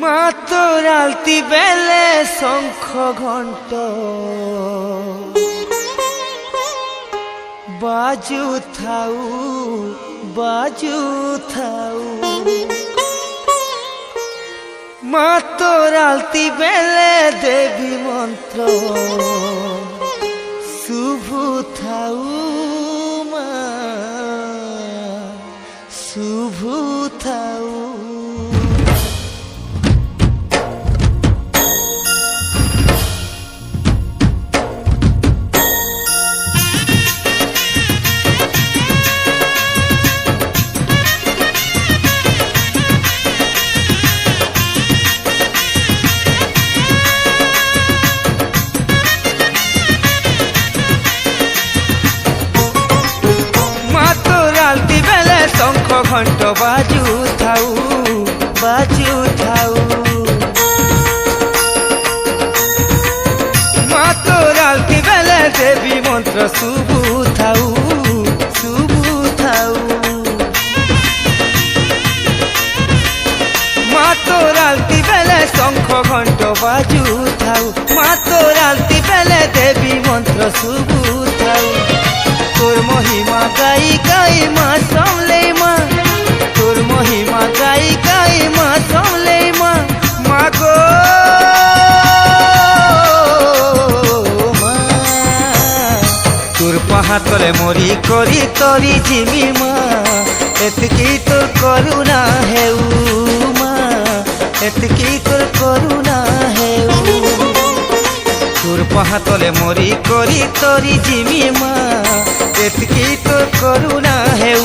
মা তোর আলতি বেলে শঙ্খ ঘণ্ট বাজু থাউ বাজু থাউ। মা তোর আলতি বেলে দেবী মন্ত্র শুভ থাউ মা শুভ থাউ। শঙ্খ ঘণ্ট বাজু থাউ বাজু থাউ। মা তোর আলতি বেলে দেবী মন্ত্র শুভ থাউ শুভ থাউ। মা তোর আলতি বেলে শঙ্খ ঘণ্ট বাজু থাউ। মা তোর আলতি বেলে দেবী মন্ত্র শুভ থাউ। তোর মহিমা গাই গাই মা সমলে মা তোর মহিমা গাই গাই মা সমলে মা মা গো মা। তোর পাহাতলে মরি করি তরি জিমি মা এতকি তোর করুণা হেউ মা এতকি তোর করুণা হেউ। তোর পাহাতলে মরি করি তরি জিমি মা এতকি তোর করুণা হেউ।